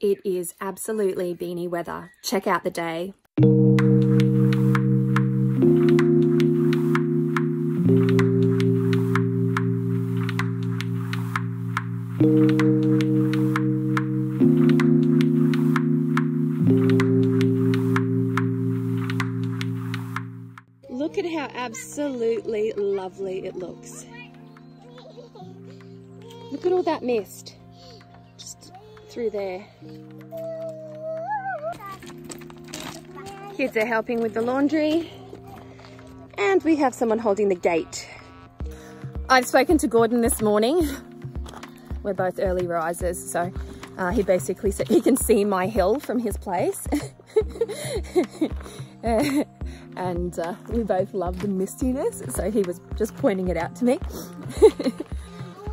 It is absolutely beanie weather. Check out the day. Look at how absolutely lovely it looks. Look at all that mist just through there. Kids are helping with the laundry, and we have someone holding the gate. I've spoken to Gordon this morning. We're both early risers, so he basically said he can see my hill from his place. And we both love the mistiness, so he was just pointing it out to me.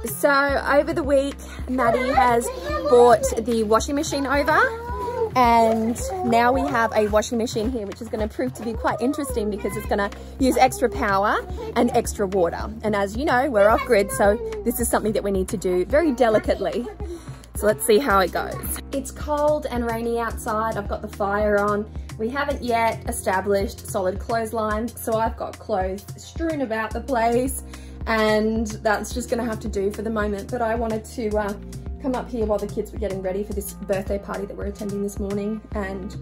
So over the week, Maddie has brought the washing machine over, and now we have a washing machine here, which is going to prove to be quite interesting because it's going to use extra power and extra water. And as you know, we're off grid, so this is something that we need to do very delicately. So let's see how it goes. It's cold and rainy outside. I've got the fire on. We haven't yet established solid clotheslines, so I've got clothes strewn about the place, and that's just gonna have to do for the moment. But I wanted to come up here while the kids were getting ready for this birthday party that we're attending this morning and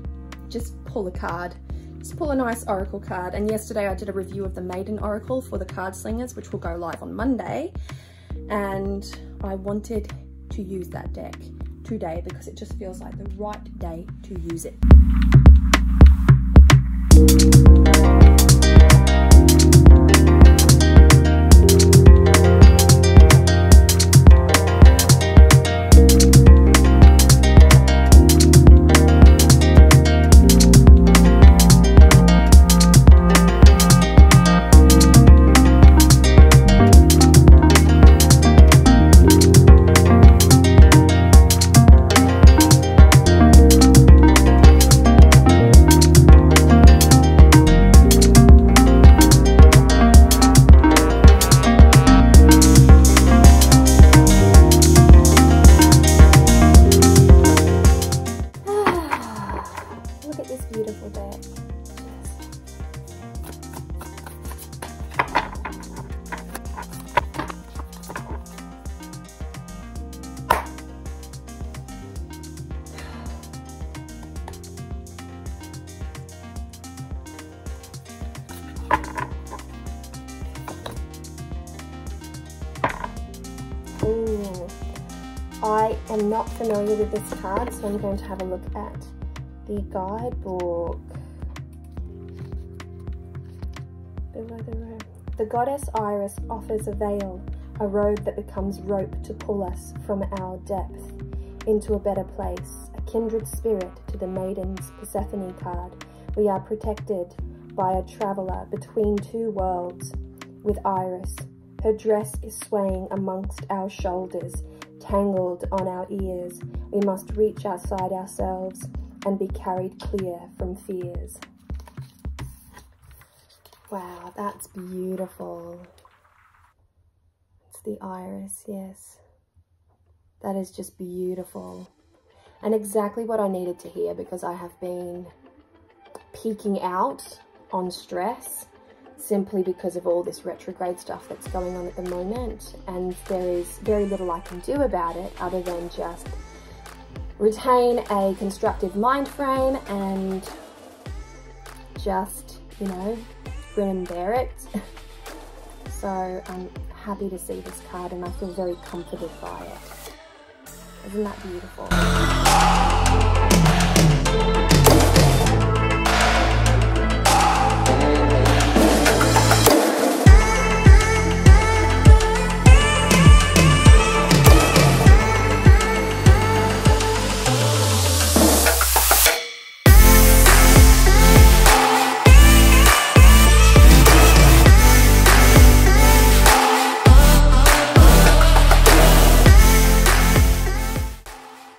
just pull a card. Just pull a nice oracle card. And yesterday I did a review of the Maiden oracle for the card slingers, which will go live on Monday. And I wanted to use that deck today because it just feels like the right day to use it. Ooh, I am not familiar with this card, so I'm going to have a look at the guidebook. Below the road. The goddess Iris offers a veil, a road that becomes rope to pull us from our depth into a better place, a kindred spirit to the Maiden's Persephone card. We are protected by a traveller between two worlds with Iris. Her dress is swaying amongst our shoulders, tangled on our ears. We must reach outside ourselves and be carried clear from fears. Wow, that's beautiful. It's the iris, yes. That is just beautiful. And exactly what I needed to hear, because I have been peaking out on stress simply because of all this retrograde stuff that's going on at the moment, and there is very little I can do about it other than just retain a constructive mind frame and just, you know, grin and bear it. So I'm happy to see this card and I feel very comforted by it. Isn't that beautiful?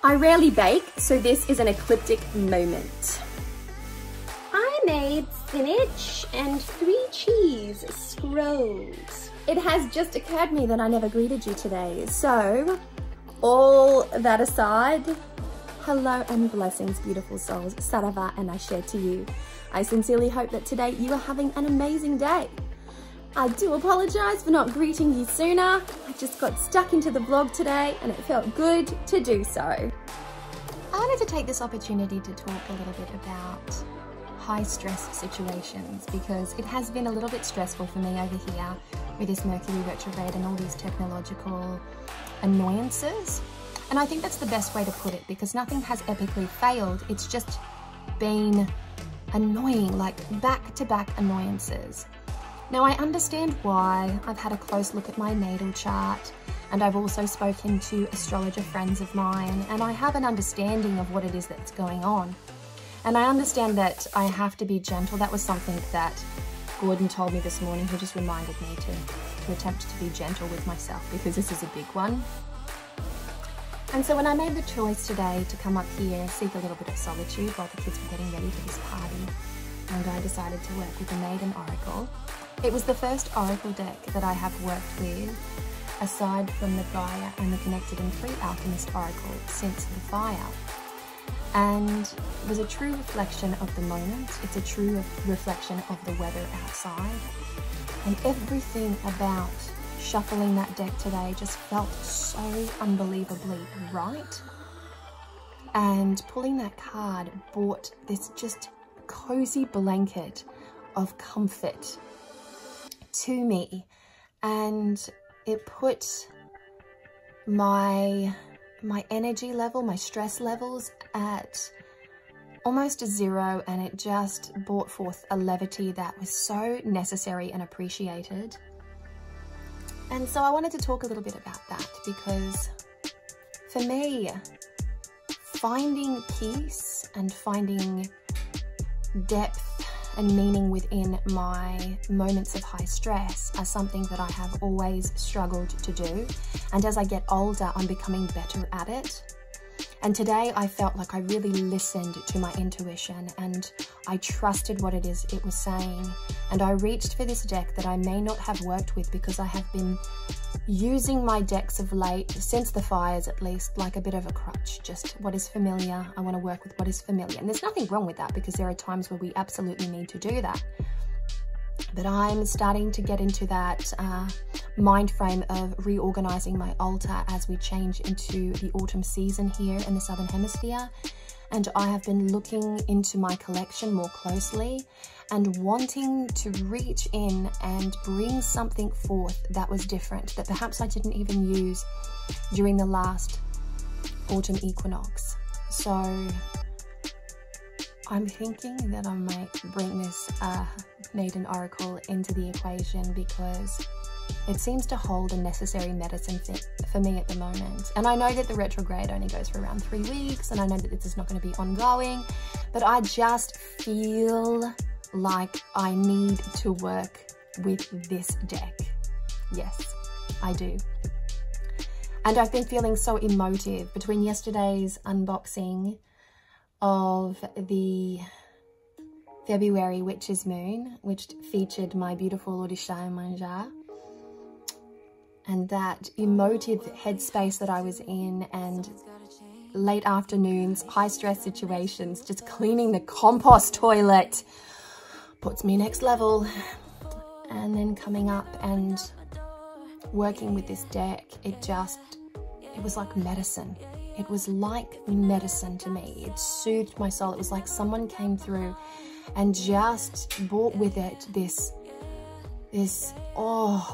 I rarely bake, so this is an ecliptic moment. I made spinach and 3 cheese scrolls. It has just occurred to me that I never greeted you today. So, all that aside, Hello and blessings, beautiful souls. Saravá and Axé to you. I sincerely hope that today you are having an amazing day. I do apologise for not greeting you sooner. I just got stuck into the vlog today and it felt good to do so. I wanted to take this opportunity to talk a little bit about high stress situations because it has been a little bit stressful for me over here with this Mercury retrograde and all these technological annoyances. And I think that's the best way to put it because nothing has epically failed. It's just been annoying, like back-to-back annoyances. Now I understand why. I've had a close look at my natal chart and I've also spoken to astrologer friends of mine and I have an understanding of what it is that's going on. And I understand that I have to be gentle. That was something that Gordon told me this morning. He just reminded me to attempt to be gentle with myself because this is a big one. And so when I made the choice today to come up here and seek a little bit of solitude while the kids were getting ready for this party, and I decided to work with the Maiden Oracle, it was the first Oracle deck that I have worked with, aside from the Gaia and the Connected and Free Alchemist Oracle, since the fire. And it was a true reflection of the moment. It's a true reflection of the weather outside. And everything about shuffling that deck today just felt so unbelievably right. And pulling that card brought this just cozy blanket of comfort to me. And it put my energy level, my stress levels at almost a zero, and it just brought forth a levity that was so necessary and appreciated. And so I wanted to talk a little bit about that because for me, finding peace and finding depth and meaning within my moments of high stress are something that I have always struggled to do. And as I get older, I'm becoming better at it. And today I felt like I really listened to my intuition and I trusted what it is it was saying. And I reached for this deck that I may not have worked with because I have been using my decks of late, since the fires at least, like a bit of a crutch. Just what is familiar. I want to work with what is familiar. And there's nothing wrong with that because there are times where we absolutely need to do that. But I'm starting to get into that mind frame of reorganizing my altar as we change into the autumn season here in the Southern Hemisphere. And I have been looking into my collection more closely and wanting to reach in and bring something forth that was different, that perhaps I didn't even use during the last autumn equinox. So I'm thinking that I might bring this Maiden Oracle into the equation because it seems to hold a necessary medicine for me at the moment. And I know that the retrograde only goes for around 3 weeks, and I know that this is not going to be ongoing, but I just feel like I need to work with this deck. Yes, I do. And I've been feeling so emotive between yesterday's unboxing of the February Witch's Moon, which featured my beautiful Odisha Manja, and that emotive headspace that I was in, and late afternoons, high stress situations, just cleaning the compost toilet puts me next level. And then coming up and working with this deck, it was like medicine. It was like medicine to me. It soothed my soul. It was like someone came through and just brought with it this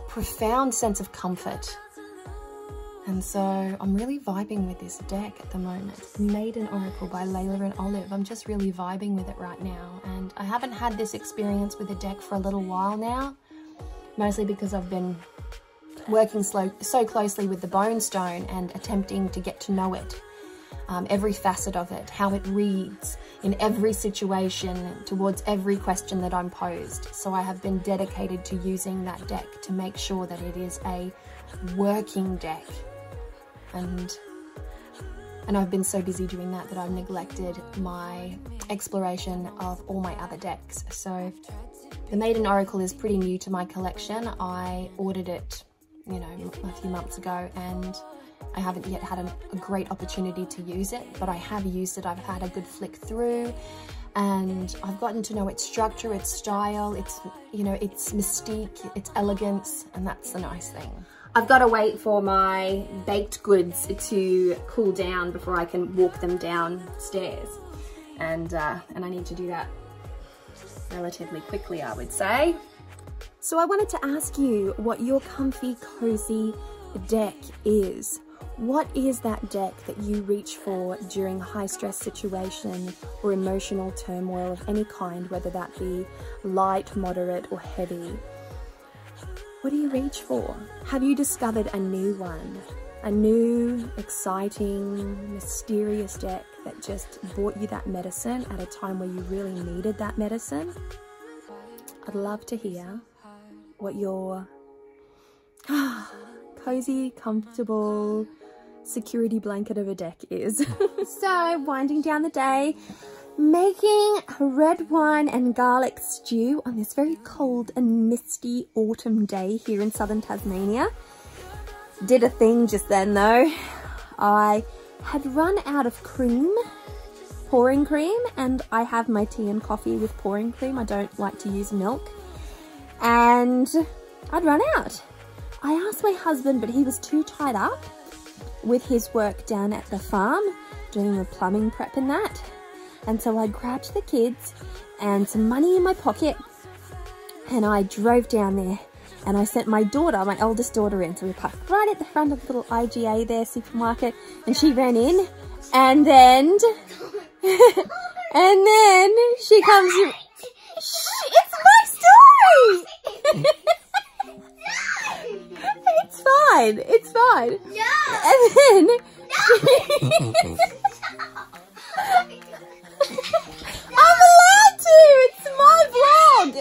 profound sense of comfort. And so I'm really vibing with this deck at the moment. Maiden Oracle by Leila and Olive. I'm just really vibing with it right now. And I haven't had this experience with a deck for a little while now, mostly because I've been working so closely with the bone stone and attempting to get to know it, every facet of it, how it reads in every situation towards every question that I'm posed. So I have been dedicated to using that deck to make sure that it is a working deck. And I've been so busy doing that I've neglected my exploration of all my other decks. So the Maiden Oracle is pretty new to my collection. I ordered it, you know, a few months ago, and I haven't yet had a great opportunity to use it, but I have used it. I've had a good flick through, and I've gotten to know its structure, its style, its, you know, its mystique, its elegance, and that's the nice thing. I've got to wait for my baked goods to cool down before I can walk them downstairs, and I need to do that relatively quickly, I would say. So I wanted to ask you what your comfy, cozy deck is. What is that deck that you reach for during a high stress situation or emotional turmoil of any kind, whether that be light, moderate, or heavy? What do you reach for? Have you discovered a new one? A new, exciting, mysterious deck that just brought you that medicine at a time where you really needed that medicine? I'd love to hear what your cozy, comfortable security blanket of a deck is. So, winding down the day, making red wine and garlic stew on this very cold and misty autumn day here in southern Tasmania. Did a thing just then though. I had run out of cream, pouring cream, and I have my tea and coffee with pouring cream. I don't like to use milk. And I'd run out. I asked my husband, but he was too tied up with his work down at the farm, doing the plumbing prep and that. And so I grabbed the kids and some money in my pocket, and I drove down there, and I sent my daughter, my eldest daughter, in. So we parked right at the front of the little IGA there, supermarket, and she ran in, and then she comes in. It's my story! It's fine, it's fine. And then I'm allowed to! It's my vlog!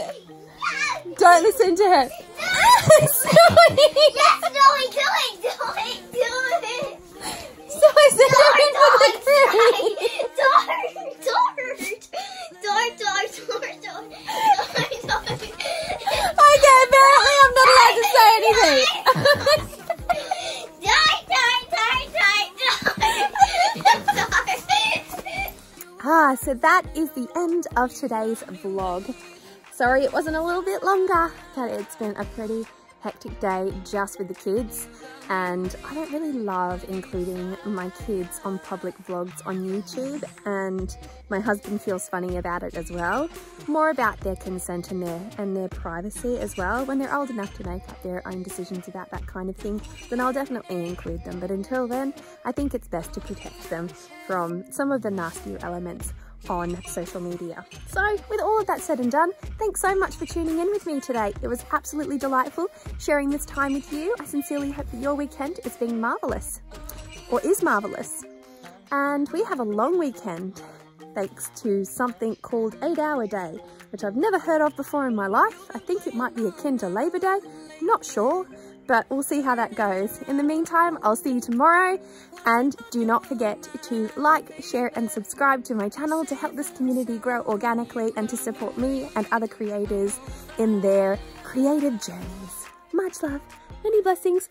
Don't listen to her. Snowy! Yes, Snowy, do it! So I said for the cream. Okay, apparently I'm not allowed to say anything. So that is the end of today's vlog. Sorry it wasn't a little bit longer, but it's been a pretty hectic day just with the kids, and I don't really love including my kids on public vlogs on YouTube, and my husband feels funny about it as well. More about their consent and their privacy as well. When they're old enough to make up their own decisions about that kind of thing, then I'll definitely include them, but until then I think it's best to protect them from some of the nastier elements on social media. So with all of that said and done, thanks so much for tuning in with me today. It was absolutely delightful sharing this time with you. I sincerely hope that your weekend is being marvellous, or is marvellous. And we have a long weekend thanks to something called 8 Hour Day, which I've never heard of before in my life. I think it might be akin to Labour Day, not sure, but we'll see how that goes. In the meantime, I'll see you tomorrow, and do not forget to like, share and subscribe to my channel to help this community grow organically and to support me and other creators in their creative journeys. Much love, many blessings,